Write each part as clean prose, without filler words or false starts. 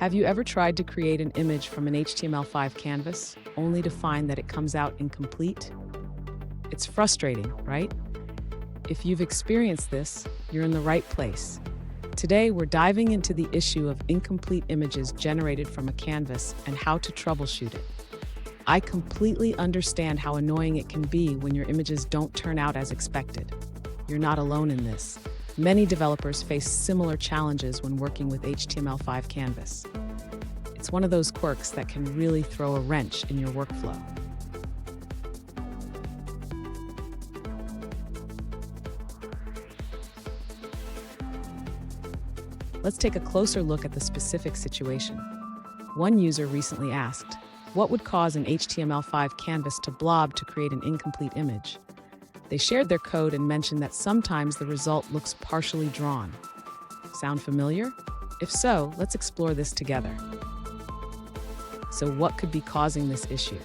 Have you ever tried to create an image from an HTML5 canvas, only to find that it comes out incomplete? It's frustrating, right? If you've experienced this, you're in the right place. Today, we're diving into the issue of incomplete images generated from a canvas and how to troubleshoot it. I completely understand how annoying it can be when your images don't turn out as expected. You're not alone in this. Many developers face similar challenges when working with HTML5 Canvas. It's one of those quirks that can really throw a wrench in your workflow. Let's take a closer look at the specific situation. One user recently asked, what would cause an HTML5 canvas to blob to create an incomplete image? They shared their code and mentioned that sometimes the result looks partially drawn. Sound familiar? If so, let's explore this together. So what could be causing this issue?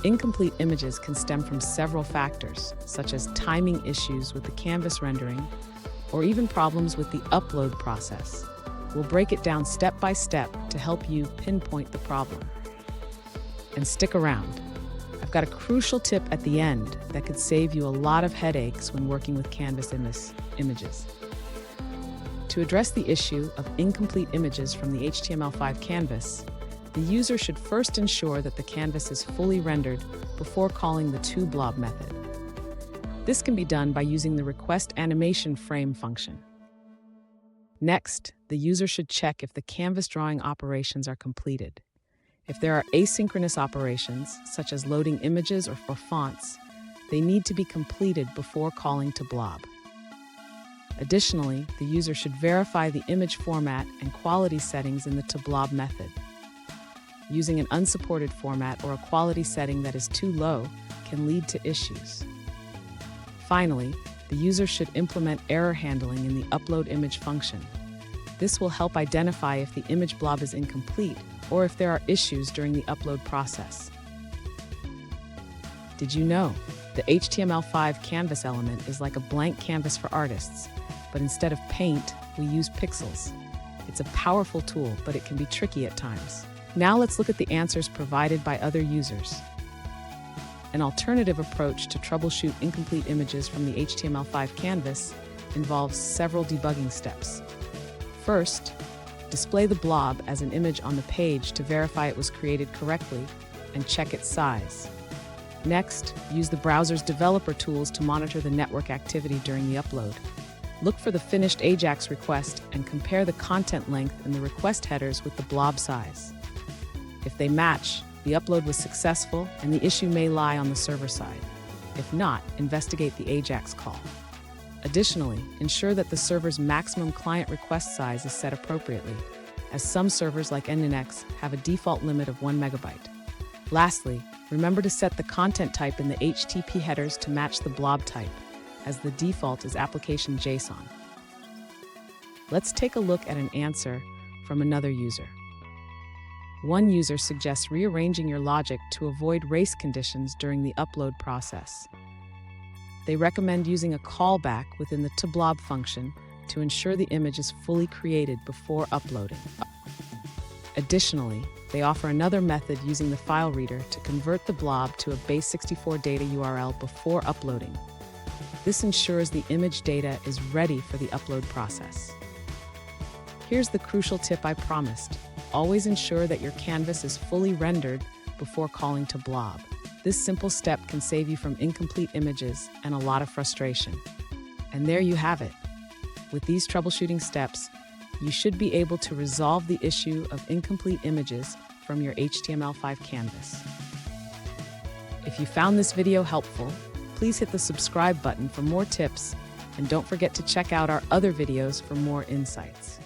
Incomplete images can stem from several factors, such as timing issues with the canvas rendering, or even problems with the upload process. We'll break it down step by step to help you pinpoint the problem. And stick around. I've got a crucial tip at the end that could save you a lot of headaches when working with Canvas images. To address the issue of incomplete images from the HTML5 canvas, the user should first ensure that the canvas is fully rendered before calling the toBlob method. This can be done by using the request animation frame function. Next, the user should check if the canvas drawing operations are completed. If there are asynchronous operations, such as loading images or fonts, they need to be completed before calling toBlob. Additionally, the user should verify the image format and quality settings in the toBlob method. Using an unsupported format or a quality setting that is too low can lead to issues. Finally, the user should implement error handling in the upload image function. This will help identify if the image blob is incomplete or if there are issues during the upload process. Did you know? The HTML5 canvas element is like a blank canvas for artists, but instead of paint, we use pixels. It's a powerful tool, but it can be tricky at times. Now let's look at the answers provided by other users. An alternative approach to troubleshoot incomplete images from the HTML5 canvas involves several debugging steps. First, display the blob as an image on the page to verify it was created correctly and check its size. Next, use the browser's developer tools to monitor the network activity during the upload. Look for the finished AJAX request and compare the content length in the request headers with the blob size. If they match, the upload was successful and the issue may lie on the server side. If not, investigate the AJAX call. Additionally, ensure that the server's maximum client request size is set appropriately, as some servers like Nginx have a default limit of 1 megabyte. Lastly, remember to set the content type in the HTTP headers to match the blob type, as the default is application JSON. Let's take a look at an answer from another user. One user suggests rearranging your logic to avoid race conditions during the upload process. They recommend using a callback within the toBlob function to ensure the image is fully created before uploading. Additionally, they offer another method using the file reader to convert the blob to a base64 data URL before uploading. This ensures the image data is ready for the upload process. Here's the crucial tip I promised. Always ensure that your canvas is fully rendered before calling toBlob. This simple step can save you from incomplete images and a lot of frustration. And there you have it. With these troubleshooting steps, you should be able to resolve the issue of incomplete images from your HTML5 canvas. If you found this video helpful, please hit the subscribe button for more tips, and don't forget to check out our other videos for more insights.